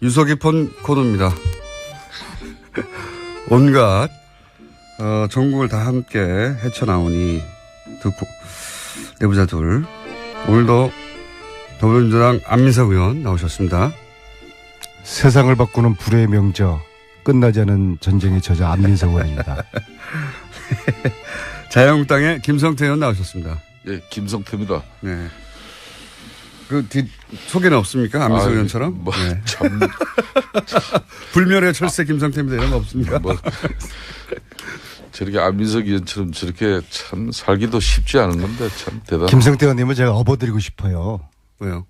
유서 깊은 코너입니다. 온갖 전국을 다 함께 헤쳐나오니 내부자들 오늘도 더불어민주당 안민석 의원 나오셨습니다. 세상을 바꾸는 불의 명저 끝나지 않은 전쟁의 저자 안민석 의원입니다. 자유한국당의 김성태 의원 나오셨습니다. 예, 김성태입니다. 네. 소개는 없습니까? 안민석 의원처럼? 뭐, 네. 참. 불멸의 철새 김성태입니다. 이런 거 없습니까? 저렇게 안민석 의원처럼 저렇게 참 살기도 쉽지 않은 건데 참 대단하다. 김성태 의원님은 제가 업어드리고 싶어요. 왜요?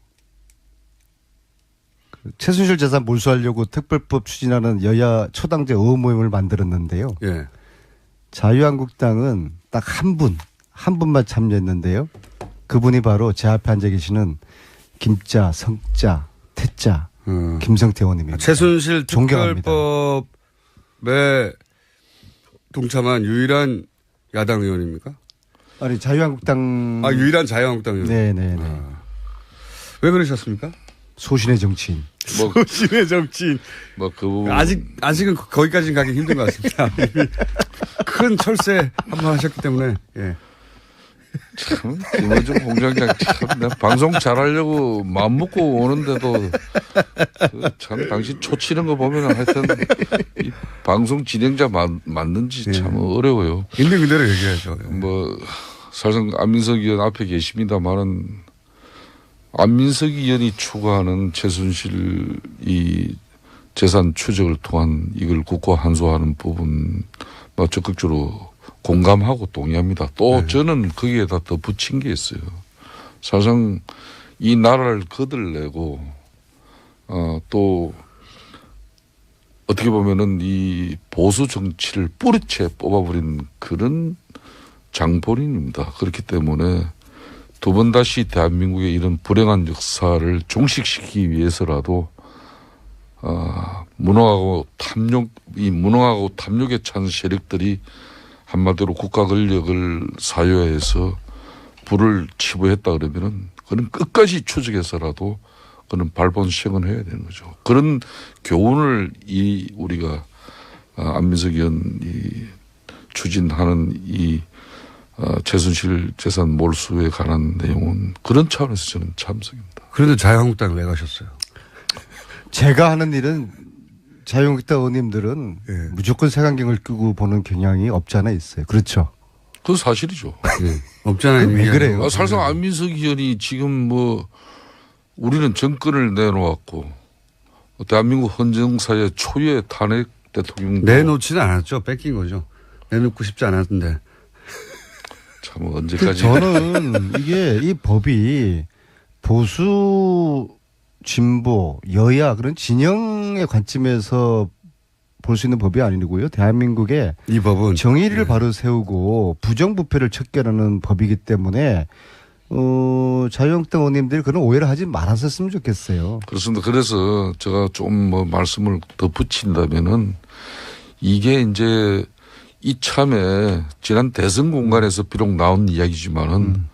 최순실 재산 몰수하려고 특별법 추진하는 여야 초당제 의원 모임을 만들었는데요. 예. 자유한국당은 딱 한 분만 참여했는데요. 그분이 바로 제 앞에 앉아 계시는 김자, 성자, 태자, 김성태 의원님입니다. 최순실 존경합니다. 특별법에 동참한 유일한 야당 의원입니까? 아니 자유한국당. 유일한 자유한국당 의원. 네네네. 왜 그러셨습니까? 소신의 정치인. 소신의 정치인. 그 부분. 아직은 거기까지는 가기 힘든 것 같습니다. 큰 철새 한번 하셨기 때문에. 예. 참, 김어준 공장장 참, 내가 방송 잘하려고 마음 먹고 오는데도 참 당신 초치는 거 보면 하여튼 이 방송 진행자 맞는지 참 어려워요. 있는 그대로 얘기하죠. 사실상 안민석 의원 앞에 계십니다만은 안민석 의원이 추구하는 최순실 이 재산 추적을 통한 이걸 국고 환수하는 부분 적극적으로 공감하고 동의합니다. 또 저는 거기에다 더 붙인 게 있어요. 사실상 이 나라를 거들내고 또 어떻게 보면은 이 보수 정치를 뿌리채 뽑아버린 그런 장본인입니다. 그렇기 때문에 두 번 다시 대한민국의 이런 불행한 역사를 종식시키기 위해서라도 무능하고 탐욕에 찬 세력들이 한마디로 국가 권력을 사유해서 불을 치부했다 그러면은 그는 끝까지 추적해서라도 그는 발본 시행을 해야 되는 거죠. 그런 교훈을 우리가 안민석 의원이 추진하는 이 최순실 재산 몰수에 관한 내용은 그런 차원에서 저는 참석입니다. 그런데 자유한국당 왜 가셨어요? 제가 하는 일은 자유한국당 의원님들은 무조건 색안경을 끼고 보는 경향이 없지 않아 있어요. 그렇죠? 그건 사실이죠. 없지 않아 있는 왜 그래요? 사실상 안민석 의원이 지금 우리는 정권을 내놓았고 대한민국 헌정사의 초유의 탄핵 대통령 내놓지는 않았죠. 뺏긴 거죠. 내놓고 싶지 않았는데. 참 언제까지. 저는 이 법이 보수 진보, 여야 그런 진영의 관점에서 볼 수 있는 법이 아니고요. 대한민국의 이 법은 정의를 바로 세우고 부정부패를 척결하는 법이기 때문에 자유한국당 의원님들이 그런 오해를 하지 말았었으면 좋겠어요. 그렇습니다. 그래서 제가 좀 말씀을 더 붙인다면은 이게 이제 이참에 지난 대선 공간에서 비록 나온 이야기지만은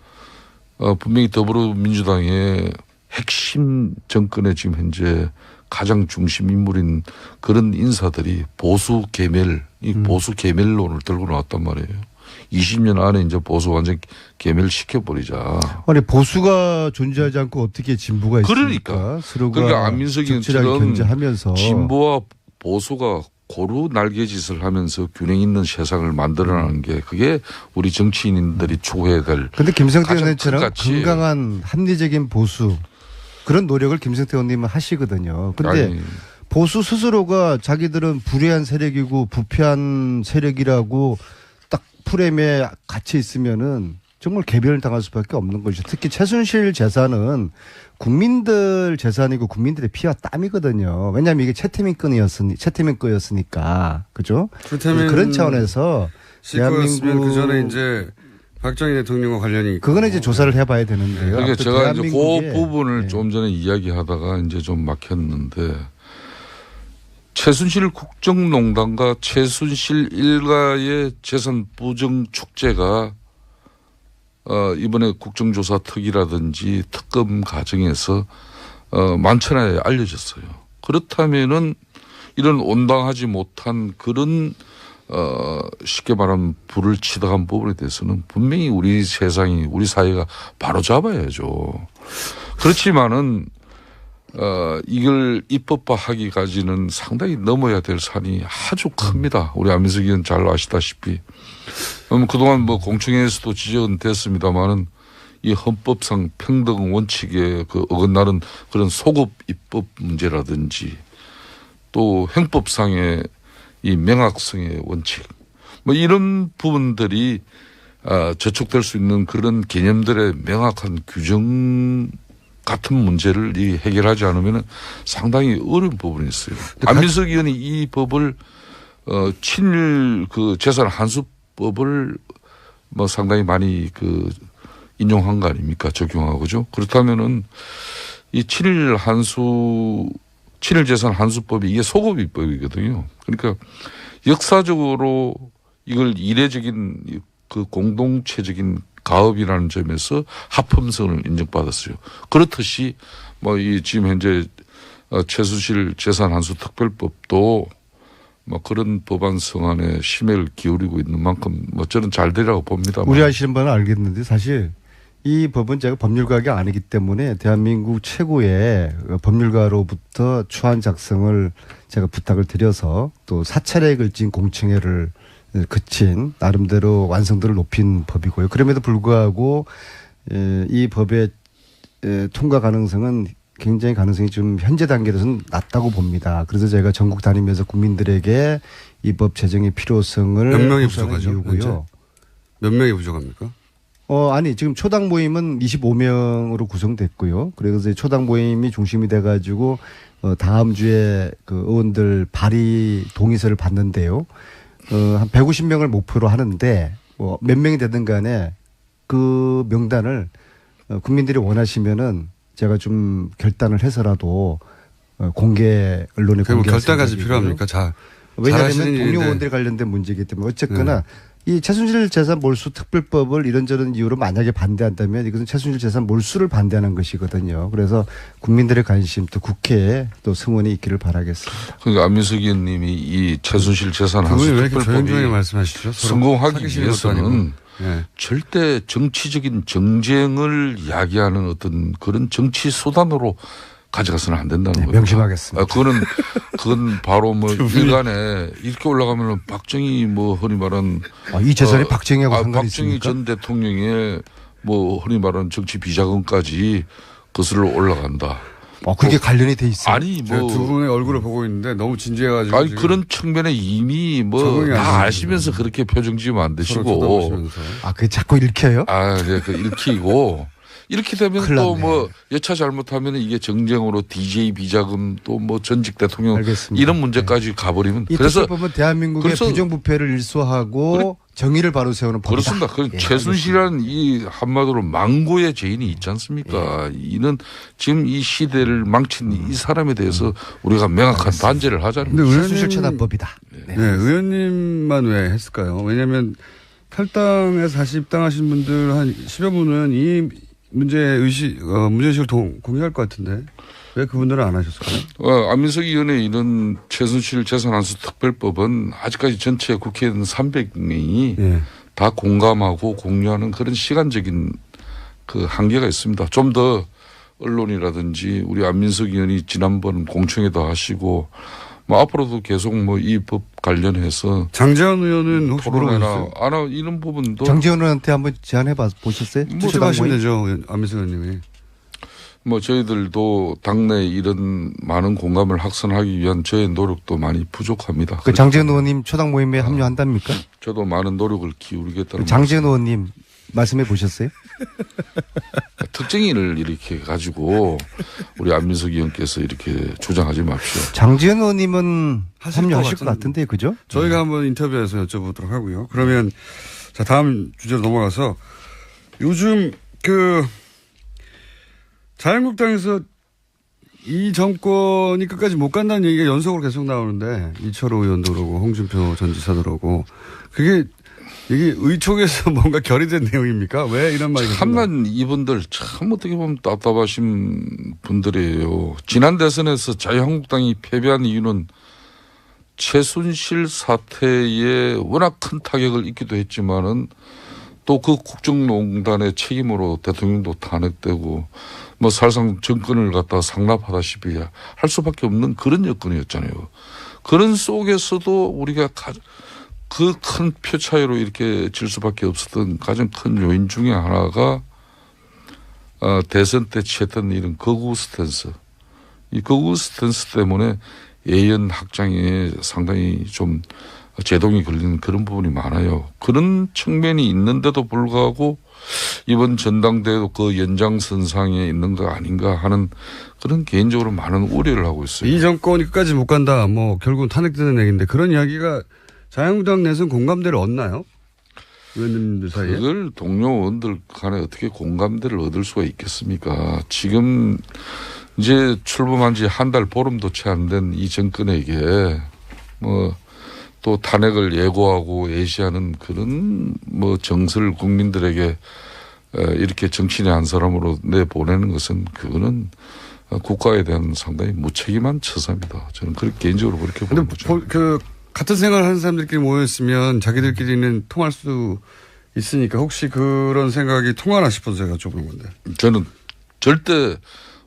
분명히 더불어민주당의 핵심 정권의 지금 현재 가장 중심 인물인 그런 인사들이 보수 계멸론을 들고 나왔단 말이에요. 20년 안에 이제 보수 완전 계멸시켜버리자. 아니 보수가 존재하지 않고 어떻게 진보가 있습니까? 그러니까 안민석 의원처럼 견제하면서 진보와 보수가 고루 날개짓을 하면서 균형 있는 세상을 만들어내는 게 그게 우리 정치인들이 추구해야 될. 그런데 김성태 의원처럼 건강한 합리적인 보수 그런 노력을 김성태 의원님은 하시거든요. 그런데 보수 스스로가 자기들은 불의한 세력이고 부패한 세력이라고 딱 프레임에 갇혀 있으면은 정말 개별을 당할 수밖에 없는 거죠. 특히 최순실 재산은 국민들 재산이고 국민들의 피와 땀이거든요. 왜냐하면 이게 채태민 거였으니까. 그죠? 그런 차원에서 대한민국 그 전에 이제 박정희 대통령과 관련이 그거는 이제 조사를 해봐야 되는데요. 그러니까 제가 이제 그 부분을 좀 전에 이야기하다가 이제 좀 막혔는데 최순실 국정농단과 최순실 일가의 재산 부정 축제가 이번에 국정조사 특위라든지 특검 과정에서 만천하에 알려졌어요. 그렇다면은 이런 온당하지 못한 그런 쉽게 말하면 불을 치닫은 부분에 대해서는 분명히 우리 세상이 우리 사회가 바로 잡아야죠. 그렇지만은 이걸 입법화하기까지는 상당히 넘어야 될 산이 아주 큽니다. 우리 안민석 의원 잘 아시다시피. 그동안 뭐 공청회에서도 지적은 됐습니다만은 이 헌법상 평등 원칙에 그 어긋나는 그런 소급 입법 문제라든지 또 형법상의 이 명확성의 원칙 뭐 이런 부분들이 저촉될 수 있는 그런 개념들의 명확한 규정 같은 문제를 해결하지 않으면 상당히 어려운 부분이 있어요. 안민석 의원이 이 법을 친일 그 재산 환수법을 뭐 상당히 많이 그 인용한 거 아닙니까? 적용하고 그죠? 그렇다면은 이 친일 재산 환수법이 이게 소급 입법이거든요. 그러니까 역사적으로 이걸 이례적인 그 공동체적인 가업이라는 점에서 합헌성을 인정받았어요. 그렇듯이 뭐 이 지금 현재 최순실 재산 환수 특별법도 뭐 그런 법안 성안에 심혈을 기울이고 있는 만큼 뭐 저는 잘 되라고 봅니다. 우리 아시는 분은 알겠는데 사실 이 법은 제가 법률가가 아니기 때문에 대한민국 최고의 법률가로부터 초안 작성을 제가 부탁을 드려서 또 사찰에 걸친 공청회를 그친 나름대로 완성도를 높인 법이고요. 그럼에도 불구하고 이 법의 통과 가능성은 굉장히 가능성이 좀 현재 단계에서는 낮다고 봅니다. 그래서 제가 전국 다니면서 국민들에게 이 법 제정의 필요성을 몇 명이 부족하죠? 이유고요. 몇 명이 부족합니까? 아니 지금 초당 모임은 25명으로 구성됐고요. 그래서 초당 모임이 중심이 돼가지고 다음 주에 그 의원들 발의 동의서를 받는데요. 한 150명을 목표로 하는데 뭐 몇 명이 되든 간에 그 명단을 국민들이 원하시면은 제가 좀 결단을 해서라도 공개 언론에 공개 결단까지 필요합니까? 왜냐하면 동료 의원들에 관련된 문제이기 때문에 어쨌거나 이 최순실 재산 몰수 특별법을 이런저런 이유로 만약에 반대한다면 이것은 최순실 재산 몰수를 반대하는 것이거든요. 그래서 국민들의 관심 또 국회에 또 승원이 있기를 바라겠습니다. 그러니까 안민석 의원님이 이 최순실 재산 환수 환수 왜 이렇게 특별법이 조용히 말씀하시죠? 성공하기 위해서는 네. 절대 정치적인 정쟁을 야기하는 어떤 그런 정치 수단으로 가져가서는 안 된다는 거예요. 명심하겠습니다. 그건 바로 뭐 일간에 이렇게 올라가면은 박정희 뭐 흔히 말한 이 재산이 박정희하고 상관이 박정희 있습니까? 전 대통령의 뭐 흔히 말하는 정치 비자금까지 거슬러 올라간다. 그게 관련이 돼 있어요. 아니 뭐 두 분의 얼굴을 보고 있는데 너무 진지해가지고. 아니 그런 측면에 이미 뭐 다 아시면서 그렇게 표정 지으면 안 되시고. 그게 자꾸 읽혀요? 네, 그 읽히고. 이렇게 되면 또 뭐 여차 잘못하면 이게 정쟁으로 DJ 비자금 또 뭐 전직 대통령 알겠습니다. 이런 문제까지 가버리면 이 그래서 보면 대한민국의 부정부패를 일소하고 정의를 바로 세우는 법이다. 그렇습니다. 그 최순실이라는 이 한마디로 망고의 죄인이 있지 않습니까? 이는 지금 이 시대를 망친 이 사람에 대해서 우리가 명확한 단죄를 하자는 거죠. 최순실 체납법이다. 네, 의원님만 왜 했을까요? 왜냐하면 탈당해서 다시 입당하신 분들 한 10여 분은 이 문제의식을 공유할 것 같은데 왜 그분들은 안 하셨을까요? 안민석 의원의 이런 최순실 재산환수 특별법은 아직까지 전체 국회의원 300명이 다 공감하고 공유하는 그런 시간적인 그 한계가 있습니다. 좀 더 언론이라든지 우리 안민석 의원이 지난번 공청회도 하시고 뭐 앞으로도 계속 뭐 이 법 관련해서 장제원 의원은 혹시 토론회나 이런 부분도 장제원 의원한테 한번 제안해 보셨어요? 추천하시면 되죠, 안민석 의원님이. 뭐 저희들도 당내 이런 많은 공감을 확산하기 위한 저의 노력도 많이 부족합니다. 그 장제원 의원님 초당 모임에 합류한답니까? 저도 많은 노력을 기울이겠다는. 장제원 의원님 말씀해 보셨어요? 특정인을 이렇게 가지고 우리 안민석 의원께서 이렇게 주장하지 마십시오. 장제원 의원님은 합류하실 것 같은데 그죠? 저희가 한번 인터뷰에서 여쭤보도록 하고요. 그러면 자 다음 주제로 넘어가서 요즘 그 자유한국당에서 이 정권이 끝까지 못 간다는 얘기가 연속으로 계속 나오는데 이철호 의원도 그러고 홍준표 전 지사도 그러고 그게 이게 의총에서 뭔가 결의된 내용입니까? 왜 이런 말이 참난 이분들 참 어떻게 보면 답답하신 분들이에요. 지난 대선에서 자유한국당이 패배한 이유는 최순실 사태에 워낙 큰 타격을 입기도 했지만은 또 그 국정농단의 책임으로 대통령도 탄핵되고 뭐 사실상 정권을 갖다 상납하다시피 할 수밖에 없는 그런 여건이었잖아요. 그런 속에서도 우리가 그 큰 표 차이로 이렇게 질 수밖에 없었던 가장 큰 요인 중에 하나가 대선 때 취했던 이런 거구 스탠스. 이 거구 스탠스 때문에 예연 확장에 상당히 좀 제동이 걸리는 그런 부분이 많아요. 그런 측면이 있는데도 불구하고 이번 전당대회도 그 연장선상에 있는 거 아닌가 하는 그런 개인적으로 많은 우려를 하고 있어요. 이 정권이 끝까지 못 간다. 뭐 결국은 탄핵되는 얘기인데 그런 이야기가 자유한국당 내에서는 공감대를 얻나요? 의원님들 사이에? 그걸 동료 의원들 간에 어떻게 공감대를 얻을 수가 있겠습니까? 지금 이제 출범한 지 한 달 보름도 채 안 된 이 정권에게 뭐 또 탄핵을 예고하고 예시하는 그런 뭐 정서를 국민들에게 이렇게 정치인의 한 사람으로 내보내는 것은 그거는 국가에 대한 상당히 무책임한 처사입니다. 저는 그렇게 개인적으로 그렇게 보는 거죠. 그 같은 생각을 하는 사람들끼리 모였으면 자기들끼리는 통할 수 있으니까 혹시 그런 생각이 통하나 싶어서 제가 여쭤보는 건데. 저는 절대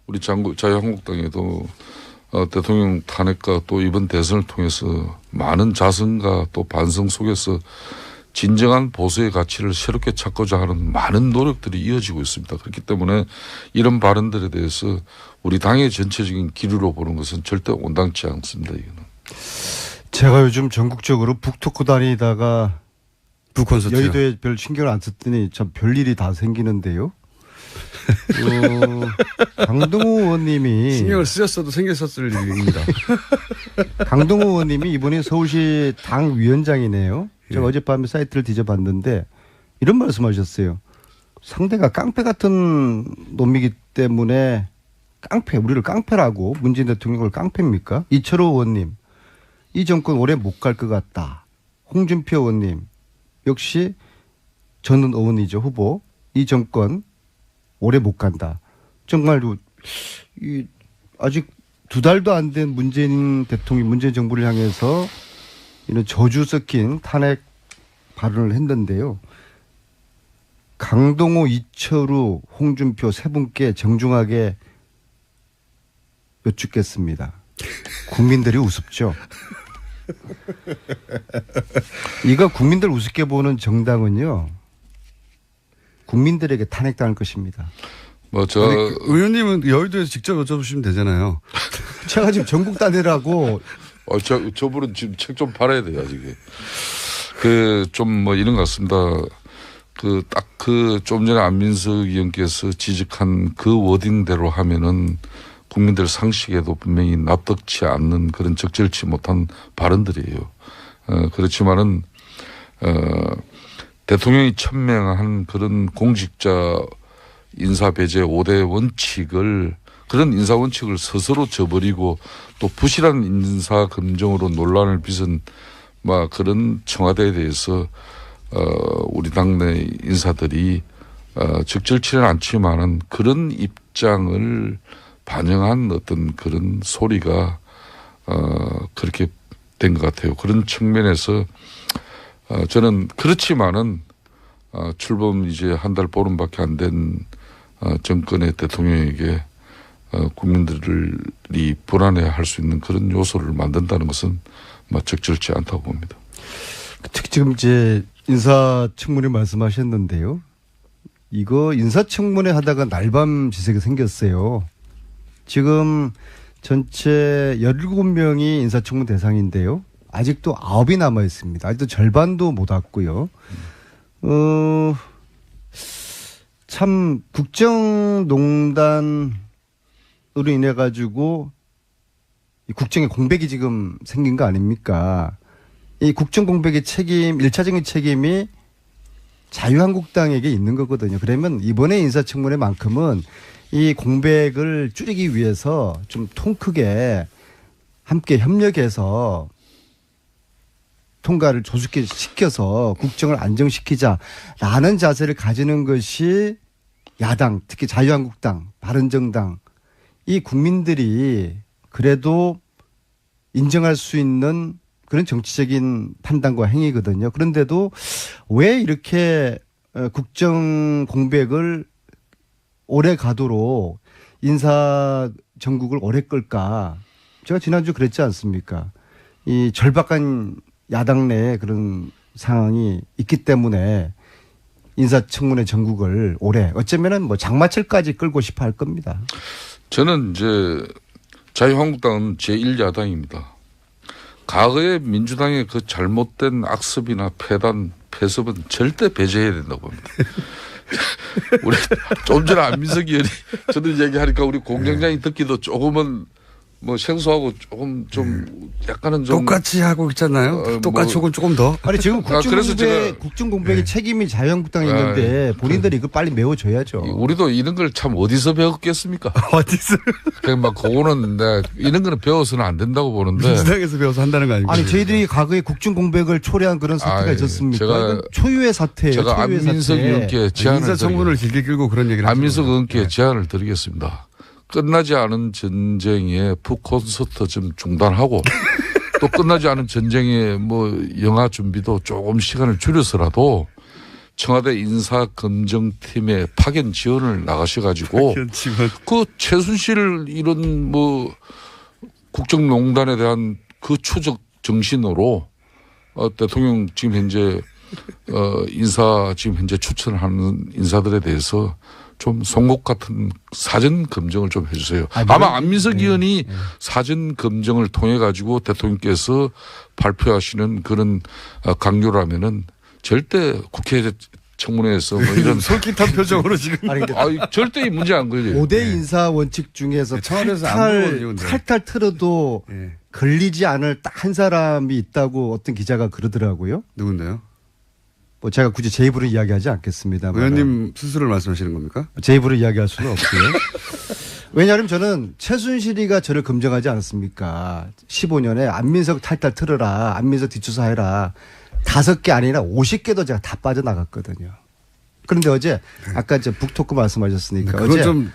우리 자유한국당에도 대통령 탄핵과 또 이번 대선을 통해서 많은 자성과 또 반성 속에서 진정한 보수의 가치를 새롭게 찾고자 하는 많은 노력들이 이어지고 있습니다. 그렇기 때문에 이런 발언들에 대해서 우리 당의 전체적인 기류로 보는 것은 절대 온당치 않습니다. 이거는. 제가 요즘 전국적으로 북토크 다니다가 북콘서트 여의도에 별 신경을 안 썼더니 참 별일이 다 생기는데요. 강동우 의원님이 신경을 쓰셨어도 생겼었을 일입니다. 강동우 의원님이 이번에 서울시 당 위원장이네요. 제가 예. 어젯밤에 사이트를 뒤져봤는데 이런 말씀하셨어요. 상대가 깡패 같은 놈이기 때문에 우리를 깡패라고 문재인 대통령을 깡패입니까? 이철호 의원님 이 정권 오래 못 갈 것 같다. 홍준표 의원님 역시 저는 의원이죠 후보 이 정권 오래 못 간다. 정말 아직 2달도 안 된 문재인 대통령, 문재인 정부를 향해서 이런 저주 섞인 탄핵 발언을 했는데요. 강동호, 이철우, 홍준표 세 분께 정중하게 여쭙겠습니다. 국민들이 우습죠. 이거 국민들 우습게 보는 정당은요. 국민들에게 탄핵당할 것입니다. 의원님은 여의도에서 직접 여쭤보시면 되잖아요. 제가 지금 전국 단위라고. 저분은 지금 책 좀 팔아야 돼요, 아직. 좀 이런 것 같습니다. 좀 전에 안민석 의원께서 지적한 그 워딩대로 하면은 국민들 상식에도 분명히 납득치 않는 그런 적절치 못한 발언들이에요. 그렇지만은, 대통령이 천명한 그런 공직자 인사 배제 5대 원칙을 그런 인사 원칙을 스스로 저버리고 또 부실한 인사 검증으로 논란을 빚은 그런 청와대에 대해서 우리 당내 인사들이 적절치는 않지만은 그런 입장을 반영한 어떤 그런 소리가 그렇게 된 것 같아요. 그런 측면에서 저는 그렇지만은 출범 이제 한 달 보름밖에 안 된 정권의 대통령에게 국민들이 불안해할 수 있는 그런 요소를 만든다는 것은 적절치 않다고 봅니다. 특히 지금 이제 인사청문회 말씀하셨는데요. 이거 인사청문회 하다가 날밤 지색이 생겼어요. 지금 전체 17명이 인사청문 대상인데요. 아직도 9이 남아 있습니다. 아직도 절반도 못 왔고요. 참 국정농단으로 인해 가지고 국정에 공백이 지금 생긴 거 아닙니까? 이 국정 공백의 책임, 1차적인 책임이 자유한국당에게 있는 거거든요. 그러면 이번에 인사청문회만큼은 이 공백을 줄이기 위해서 좀 통 크게 함께 협력해서 통과를 조속시켜서 국정을 안정시키자라는 자세를 가지는 것이 야당, 특히 자유한국당, 바른정당 이 국민들이 그래도 인정할 수 있는 그런 정치적인 판단과 행위거든요. 그런데도 왜 이렇게 국정 공백을 오래 가도록 인사 정국을 오래 끌까? 제가 지난주 그랬지 않습니까? 이 절박한 야당 내에 그런 상황이 있기 때문에 인사청문회 정국을 오래 어쩌면은 뭐 장마철까지 끌고 싶어 할 겁니다. 저는 이제 자유한국당은 제1야당입니다. 과거의 민주당의 그 잘못된 악습이나 폐단, 폐습은 절대 배제해야 된다고 봅니다. 우리 좀 전에 안민석 의원이 저도 얘기하니까 우리 공장장이 듣기도 조금은 뭐 생소하고 조금 좀 약간은 좀 똑같이 하고 있잖아요. 똑같이 혹은 조금 더. 아니 지금 국정 공백의 책임이 자유한국당에 있는데 본인들이 이거 빨리 메워줘야죠. 우리도 이런 걸 참 어디서 배웠겠습니까? 어디서? 그냥 막 그거는 이런 거는 배워서는 안 된다고 보는데. 민주당에서 배워서 한다는 거 아닙니까? 아니 저희들이 과거에 국정 공백을 초래한 그런 사태가 있었습니까? 제가 초유의 사태예요. 제가 안민석 의원께 제안을 인사청문을 길게 끌고 그런 얘기를 안민석 의원께 제안을 드리겠습니다. 끝나지 않은 전쟁에 북콘서트 좀 중단하고 또 끝나지 않은 전쟁에 뭐 영화 준비도 조금 시간을 줄여서라도 청와대 인사검증팀에 파견 지원을 나가셔가지고 그 최순실 이런 뭐 국정농단에 대한 그 추적 정신으로 대통령 지금 현재 인사 지금 현재 추천하는 인사들에 대해서 좀 송곳 같은 사전 검증을 좀 해주세요. 아마 안민석 의원이 사전 검증을 통해 가지고 대통령께서 발표하시는 그런 강요라면은 절대 국회 청문회에서 뭐 이런 솔깃한 표정으로 지금. 아니, 절대 문제 안 걸려요. 5대 인사 원칙 중에서 탈탈 틀어도 걸리지 않을 딱 한 사람이 있다고 어떤 기자가 그러더라고요. 누군데요? 뭐 제가 굳이 제 입으로 이야기하지 않겠습니다. 의원님 스스로를 말씀하시는 겁니까? 제 입으로 이야기할 수는 없고요. 왜냐하면 저는 최순실이가 저를 검증하지 않았습니까? 15년에 안민석 탈탈 틀어라. 안민석 뒷조사해라. 5개 아니라 50개도 제가 다 빠져나갔거든요. 그런데 어제 아까 이제 북토크 말씀하셨으니까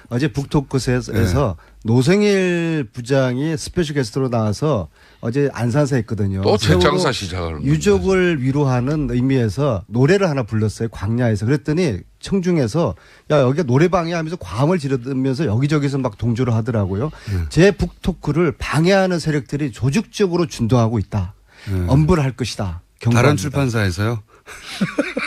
어제 북토크에서 노성일 부장이 스페셜 게스트로 나와서 어제 안산사 했거든요. 또 책장사 시작을. 유족을 위로하는 의미에서 노래를 하나 불렀어요. 광야에서. 그랬더니 청중에서 야 여기가 노래방이야 하면서 과음을 지르면서 여기저기서 막 동조를 하더라고요. 제 북토크를 방해하는 세력들이 조직적으로 준동하고 있다. 엄벌을 할 것이다. 경고합니다. 다른 출판사에서요?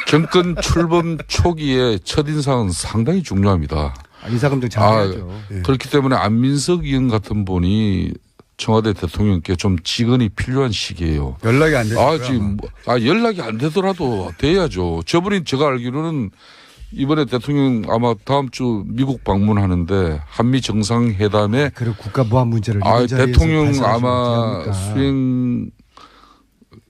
정권 출범 초기에 첫인상은 상당히 중요합니다. 인사검증 잘해야죠. 그렇기 때문에 안민석 의원 같은 분이 청와대 대통령께 좀 직언이 필요한 시기예요. 연락이 안 되고요. 지금 연락이 안 되더라도 돼야죠. 저분이 제가 알기로는 이번에 대통령 아마 다음 주 미국 방문하는데 한미 정상회담에 그리고 국가 보안 문제를 대통령 아마 수행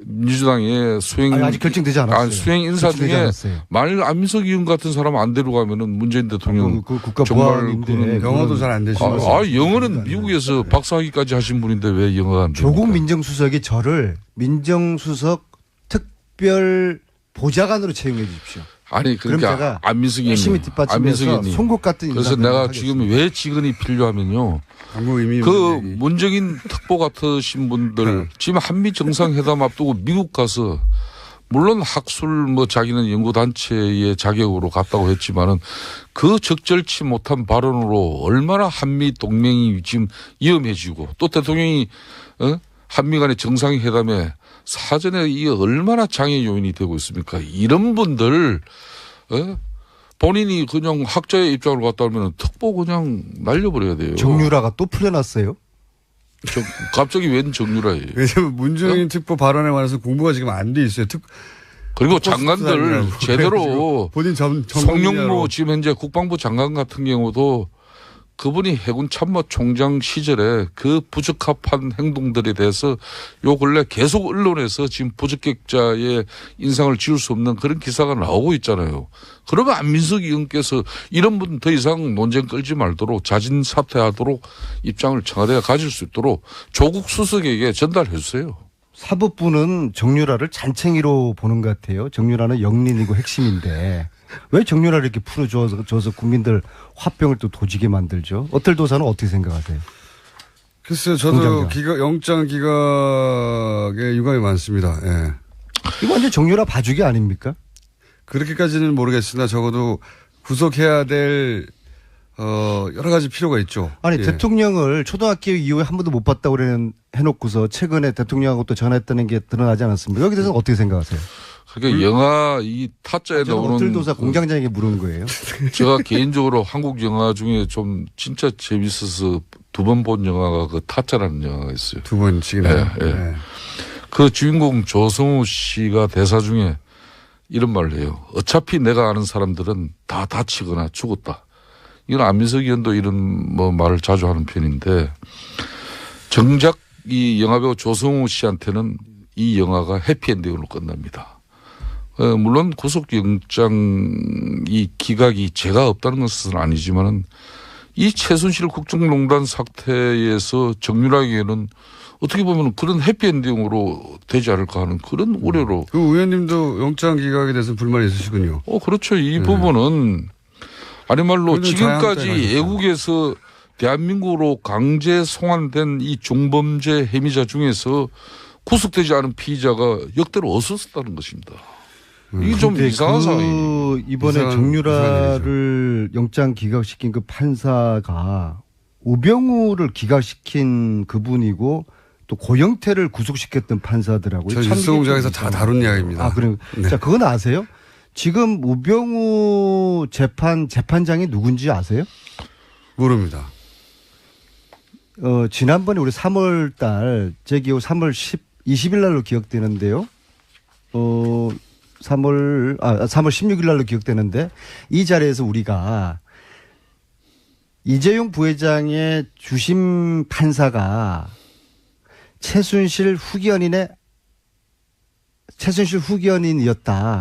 민주당의 수행 아직 결정되지 않았어요. 수행 인사 중에 만일 안민석 의원 같은 사람 안 데려가면은 문재인 대통령 그 국가 보안인데 영어도 잘 안 되시면서 영어는 미국에서 박사학위까지 하신 분인데 왜 영어가 안 됩니까? 조국 민정수석이 저를 민정수석 특별 보좌관으로 채용해 주십시오. 아니 그러니까 안민석 열심히 뒷받침해서 송곳 같은 그래서 내가 지금 왜 직언이 필요하면요. 그 문정인 특보 같으신 분들 지금 한미 정상회담 앞두고 미국 가서 물론 학술 뭐 자기는 연구단체의 자격으로 갔다고 했지만은 그 적절치 못한 발언으로 얼마나 한미 동맹이 지금 위험해지고 또 대통령이 한미 간의 정상회담에 사전에 이게 얼마나 장애 요인이 되고 있습니까? 이런 분들 본인이 그냥 학자의 입장으로 갔다 오면 특보 그냥 날려버려야 돼요. 정유라가 또 풀려났어요? 갑자기 웬 정유라예요? 왜냐면 문재인 특보 발언에 관해서 공부가 지금 안 돼 있어요. 그리고 장관들 제대로 본인 송영무 지금 현재 국방부 장관 같은 경우도 그분이 해군 참모총장 시절에 그 부적합한 행동들에 대해서 요 근래 계속 언론에서 지금 부적격자의 인상을 지울 수 없는 그런 기사가 나오고 있잖아요. 그러면 안민석 의원께서 이런 분 더 이상 논쟁 끌지 말도록 자진 사퇴하도록 입장을 청와대가 가질 수 있도록 조국 수석에게 전달해 주세요. 사법부는 정유라를 잔챙이로 보는 것 같아요. 정유라는 영린이고 핵심인데 왜 정유라를 이렇게 풀어줘서 국민들 화병을 또 도지게 만들죠? 어떨 도사는 어떻게 생각하세요? 글쎄요, 저도 영장 기각에 유감이 많습니다. 예. 이거 완전 정유라 봐주기 아닙니까? 그렇게까지는 모르겠으나 적어도 구속해야 될 여러 가지 필요가 있죠. 아니, 예. 대통령을 초등학교 이후에 한 번도 못 봤다고 해놓고서 최근에 대통령하고 또 전화했다는 게 드러나지 않았습니까? 여기 대해서는 어떻게 생각하세요? 그러니까 영화 이 타짜에 나오는 어틀도사 공장장에게 물은 거예요. 제가 개인적으로 한국 영화 중에 좀 진짜 재밌어서 2번 본 영화가 그 타짜라는 영화가 있어요. 2번씩이나. 예, 예. 그 주인공 조성우 씨가 대사 중에 이런 말을 해요. 어차피 내가 아는 사람들은 다 다치거나 죽었다. 이건 안민석 의원도 이런 말을 자주 하는 편인데 정작 이 영화배우 조성우 씨한테는 이 영화가 해피엔딩으로 끝납니다. 물론 구속영장 이 기각이 죄가 없다는 것은 아니지만은 이 최순실 국정농단 사태에서 정유라에게는 어떻게 보면 그런 해피엔딩으로 되지 않을까 하는 그런 우려로. 그 의원님도 영장 기각에 대해서 불만이 있으시군요. 그렇죠. 이 부분은 아니 말로 지금까지 애국에서 대한민국으로 강제 송환된 이 중범죄 혐의자 중에서 구속되지 않은 피의자가 역대로 없었다는 것입니다. 이게 좀 이상한 상황이에요. 이번에 정유라를 영장 기각시킨 그 판사가 우병우를 기각시킨 그분이고 또 고영태를 구속시켰던 판사더라고요. 저 뉴스공장에서 다 다룬 이야기입니다. 그럼 네. 자, 그건 아세요? 지금 우병우 재판장이 누군지 아세요? 모릅니다. 지난번에 우리 3월 달, 제 기억 3월 20일 날로 기억되는데요. 3월 16일 날로 기억되는데 이 자리에서 우리가 이재용 부회장의 주심 판사가 최순실 후견인이었다.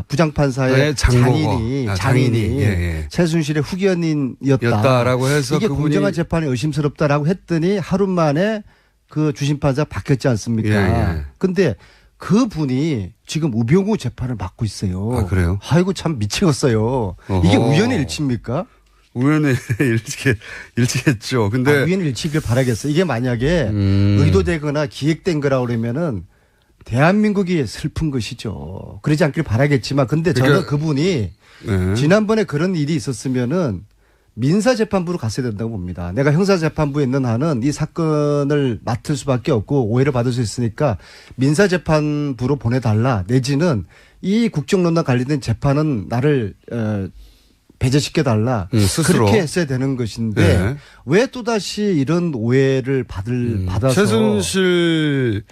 부장판사의 장인이 예. 최순실의 후견인이었다라고 해서 이게 공정한 재판이 의심스럽다라고 했더니 하루 만에 그 주심판사 바뀌었지 않습니까? 그런데 그분이 지금 우병우 재판을 맡고 있어요. 아, 그래요? 아이고 참 미치겠어요. 이게 우연의 일치입니까? 우연의 일치겠죠. 근데 우연의 일치길 바라겠어요. 이게 만약에 의도되거나 기획된 거라 그러면은 대한민국이 슬픈 것이죠. 그러지 않길 바라겠지만 근데 저는 그분이 지난번에 그런 일이 있었으면은 민사재판부로 갔어야 된다고 봅니다. 내가 형사재판부에 있는 한은 이 사건을 맡을 수밖에 없고 오해를 받을 수 있으니까 민사재판부로 보내달라. 내지는 이 국정농단 관련된 재판은 나를 배제시켜달라. 스스로. 그렇게 했어야 되는 것인데 왜 또다시 이런 오해를 받아서. 최순실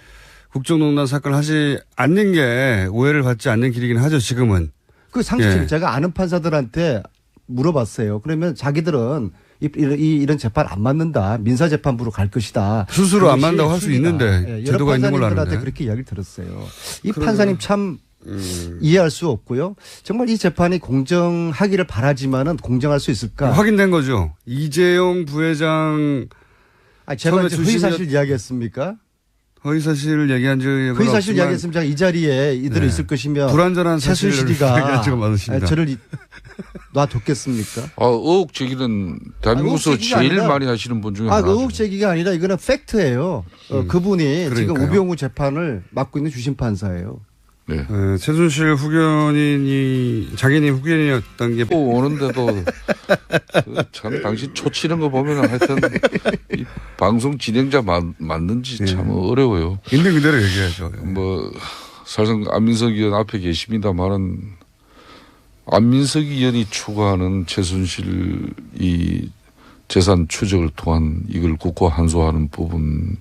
국정농단 사건을 하지 않는 게 오해를 받지 않는 길이긴 하죠. 지금은. 그 상식적으로 제가 아는 판사들한테 물어봤어요. 그러면 자기들은 이런 재판 안 맞는다. 민사재판부로 갈 것이다. 스스로 안 맞는다고 할 수 있는데 제도가 있는 걸로 아는데. 판사님들한테 그렇게 이야기를 들었어요. 이 판사님 참 이해할 수 없고요. 정말 이 재판이 공정하기를 바라지만은 공정할 수 있을까? 확인된 거죠. 이재용 부회장. 제가 허위사실 이야기했습니까? 허위사실을 얘기한 적이 허위사실 이야기했으면 제가 이 자리에 이대로 있을 것이면 불완전한 사실을 얘기한 적은 많으십니다. 저를 놔뒀겠습니까? 의혹 제기는 대한민국에서 제일 많이 하시는 분 중에 하나죠. 의혹 제기가 아니라 이거는 팩트예요. 그분이 그러니까요. 지금 우병우 재판을 맡고 있는 주심판사예요. 네. 최순실 자기니 후견인이었던 게 오는데도 참 당신 초치는 거 보면 하여튼 이 방송 진행자 맞는지 참 어려워요. 있는 그대로 얘기하죠. 사실상 안민석 의원 앞에 계십니다만은 안민석 의원이 추구하는 최순실 이 재산 추적을 통한 이걸 국고 한소하는 부분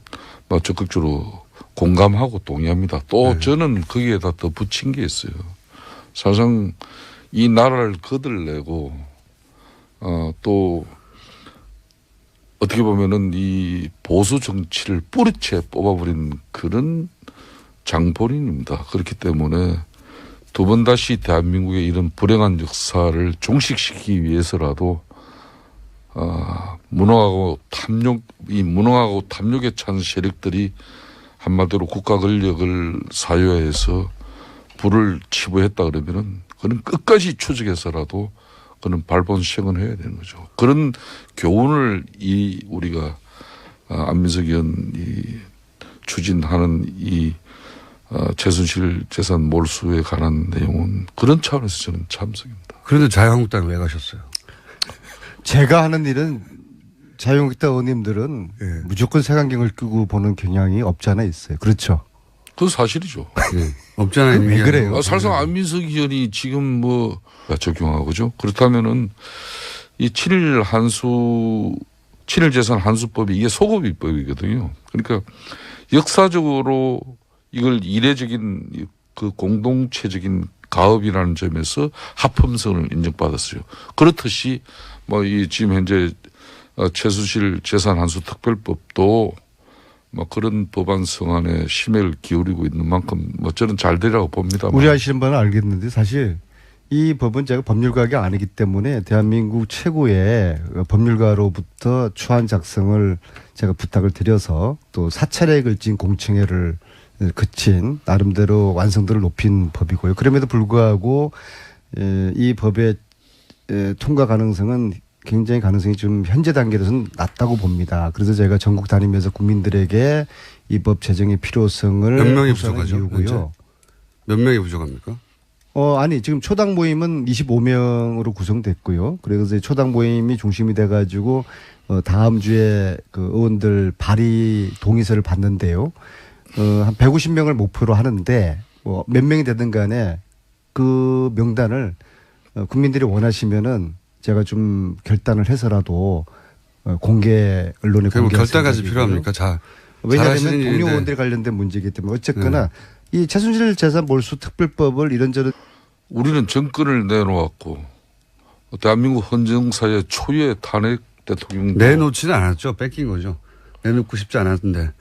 적극적으로 공감하고 동의합니다. 또 저는 거기에다 더 붙인 게 있어요. 사실상 이 나라를 거들내고 또 어떻게 보면은 이 보수 정치를 뿌리채 뽑아버린 그런 장본인입니다. 그렇기 때문에 두 번 다시 대한민국의 이런 불행한 역사를 종식시키기 위해서라도 무능하고 탐욕에 찬 세력들이 한마디로 국가 권력을 사유화해서 불을 치부했다 그러면은 그는 끝까지 추적해서라도 그는 발본 시행을 해야 되는 거죠. 그런 교훈을 우리가 안민석 의원이 추진하는 이 최순실 재산 몰수에 관한 내용은 그런 차원에서 저는 참석입니다. 그런데 자유한국당 왜 가셨어요? 제가 하는 일은 자유한국당 의원님들은 무조건 색안경을 끼고 보는 경향이 없지 않아 있어요. 그렇죠. 그건 사실이죠. 없잖아요. 왜 그래요? 사실상 안민석 의원이 지금 뭐 적용하고 그죠. 그렇다면은 이 7일 재산 환수법이 이게 소급입법이거든요. 그러니까 역사적으로 이걸 이례적인 그 공동체적인 가업이라는 점에서 합헌성을 인정받았어요. 그렇듯이 뭐 이 지금 현재 최순실 재산 환수 특별법도 뭐 그런 법안 성안에 심혈을 기울이고 있는 만큼 뭐 저는 잘 되라고 봅니다. 우리 아시는 분은 알겠는데 사실 이 법은 제가 법률가가 아니기 때문에 대한민국 최고의 법률가로부터 초안 작성을 제가 부탁을 드려서 또 사찰에 걸친 공청회를 그친 나름대로 완성도를 높인 법이고요. 그럼에도 불구하고 이 법의 통과 가능성은 굉장히 가능성이 좀 현재 단계에서는 낮다고 봅니다. 그래서 제가 전국 다니면서 국민들에게 이 법 제정의 필요성을 몇 명이 부족하죠? 이유고요. 몇 명이 부족합니까? 아니 지금 초당 모임은 25명으로 구성됐고요. 그래서 초당 모임이 중심이 돼가지고 다음 주에 그 의원들 발의 동의서를 받는데요. 한 150명을 목표로 하는데 뭐 몇 명이 되든 간에 그 명단을 국민들이 원하시면은 제가 좀 결단을 해서라도 공개 언론에 뭐 결단까지 필요합니까? 왜냐하면 동료 의원들이 관련된 문제이기 때문에 어쨌거나 이 최순실 재산 몰수 특별법을 이런저런 우리는 정권을 내놓았고 대한민국 헌정사의 초유의 탄핵 대통령 내놓지는 않았죠. 뺏긴 거죠. 내놓고 싶지 않았는데.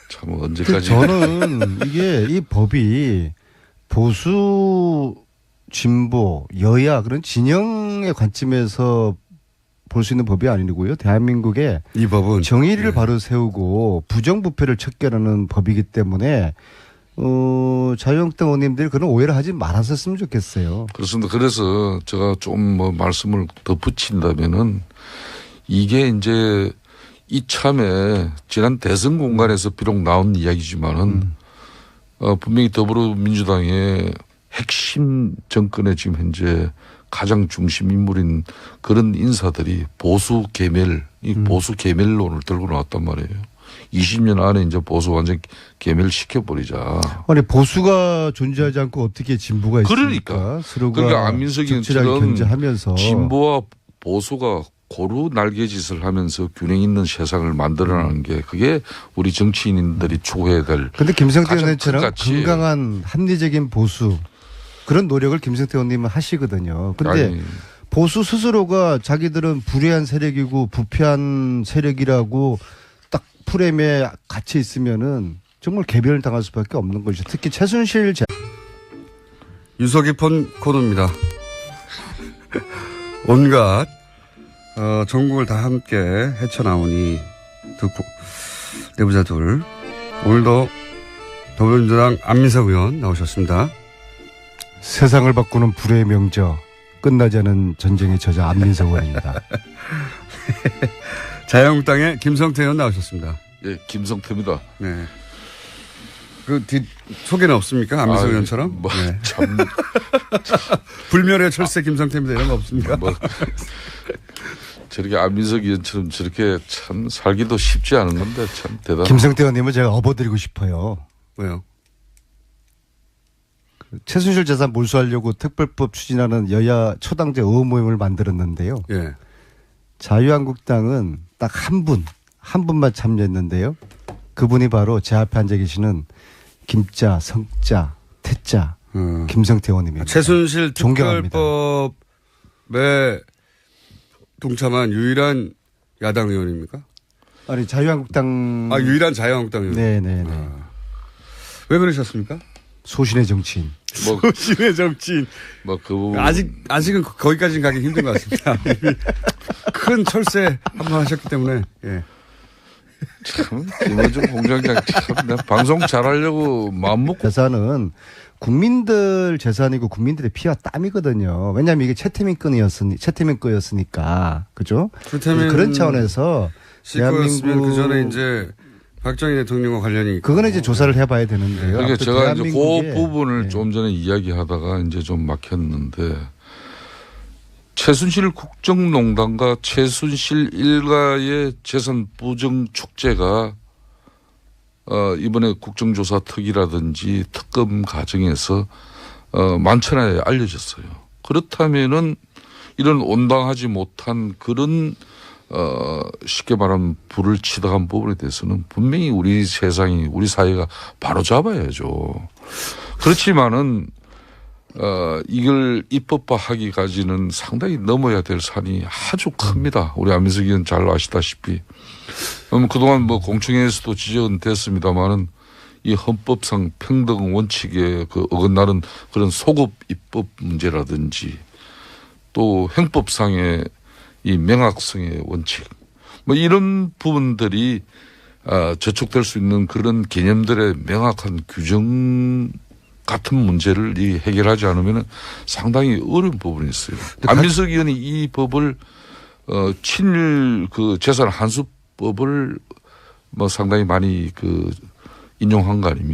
참 언제까지 저는 이게 이 법이 보수 진보 여야 그런 진영의 관점에서 볼 수 있는 법이 아니고요. 대한민국의 이 법은 정의를 바로 세우고 부정부패를 척결하는 법이기 때문에 자유한국당 의원님들이 그런 오해를 하지 말았었으면 좋겠어요. 그렇습니다. 그래서 제가 좀 뭐 말씀을 더 붙인다면은 이게 이제 이참에 지난 대선 공간에서 비록 나온 이야기지만은 분명히 더불어민주당의 핵심 정권의 지금 현재 가장 중심 인물인 그런 인사들이 보수 계멸론을 들고 나왔단 말이에요. 20년 안에 이제 보수 완전 계멸시켜버리자. 아니 보수가 존재하지 않고 어떻게 진보가 있습니까? 그러니까 안민석 의원처럼 견제하면서 진보와 보수가 고루 날개짓을 하면서 균형 있는 세상을 만들어내는 게 그게 우리 정치인들이 추구해야 될. 그런데 김성태 의원처럼 건강한 합리적인 보수 그런 노력을 김성태 의원님은 하시거든요. 그런데 보수 스스로가 자기들은 불의한 세력이고 부패한 세력이라고 딱 프레임에 갇혀 있으면은 정말 개별을 당할 수밖에 없는 거죠. 특히 최순실 유서 깊은 코너입니다. 온갖 전국을 다 함께 헤쳐나오니 내부자 둘 오늘도 더불어민주당 안민석 의원 나오셨습니다. 세상을 바꾸는 불의 명저 끝나지 않은 전쟁의 저자 안민석 의원입니다. 자유한국당의 김성태 의원 나오셨습니다. 예, 김성태입니다. 네. 그 소개는 없습니까? 안민석 의원처럼? 뭐, 네. 참. 불멸의 철새 김성태입니다. 이런 거 없습니까? 저렇게 안민석 의원처럼 저렇게 참 살기도 쉽지 않은 건데 참 대단하다. 김성태 의원님은 제가 업어드리고 싶어요. 왜요? 최순실 재산 몰수하려고 특별법 추진하는 여야 초당제 의원 모임을 만들었는데요. 예. 자유한국당은 딱 한 분만 참여했는데요. 그분이 바로 제 앞에 앉아 계시는 김자, 성자, 태자, 김성태 의원님입니다. 최순실 존경합니다. 특별법에 동참한 유일한 야당 의원입니까? 아니 자유한국당. 유일한 자유한국당 의원. 네네네. 왜 그러셨습니까? 소신의 정치인. 소신의 정치인. 그 부분. 아직은 거기까지는 가기 힘든 것 같습니다. 큰 철새 한번 하셨기 때문에. 예. 참 김어준 공장장 참 내가 방송 잘하려고 마음먹고 재산은 국민들 재산이고 국민들의 피와 땀이거든요. 왜냐하면 이게 채태민 거였으니까 그죠? 최태민 그런 차원에서 대한민국 그 전에 이제 박정희 대통령과 관련이 있고. 그거는 이제 조사를 해봐야 되는데요. 그러니까 제가 이제 그 대한민국의 부분을 네. 좀 전에 이야기하다가 이제 좀 막혔는데 최순실 국정농단과 최순실 일가의 재산 부정 축제가 이번에 국정조사 특위라든지 특검 과정에서 만천하에 알려졌어요. 그렇다면은 이런 온당하지 못한 그런 쉽게 말하면 불을 치닫은 부분에 대해서는 분명히 우리 세상이 우리 사회가 바로 잡아야죠. 그렇지만은 이걸 입법화하기까지는 상당히 넘어야 될 산이 아주 큽니다. 우리 안민석 의원 잘 아시다시피. 그동안 뭐 공청회에서도 지적됐습니다마는 이 헌법상 평등 원칙에 그 어긋나는 그런 소급 입법 문제라든지 또 형법상의 이 명확성의 원칙 뭐 이런 부분들이 저촉될 수 있는 그런 개념들의 명확한 규정 같은 문제를 해결하지 않으면 상당히 어려운 부분이 있어요. 안민석 의원이 이 법을 친일 그 재산 환수법을 뭐 상당히 많이 그 인용한 거 아닙니까?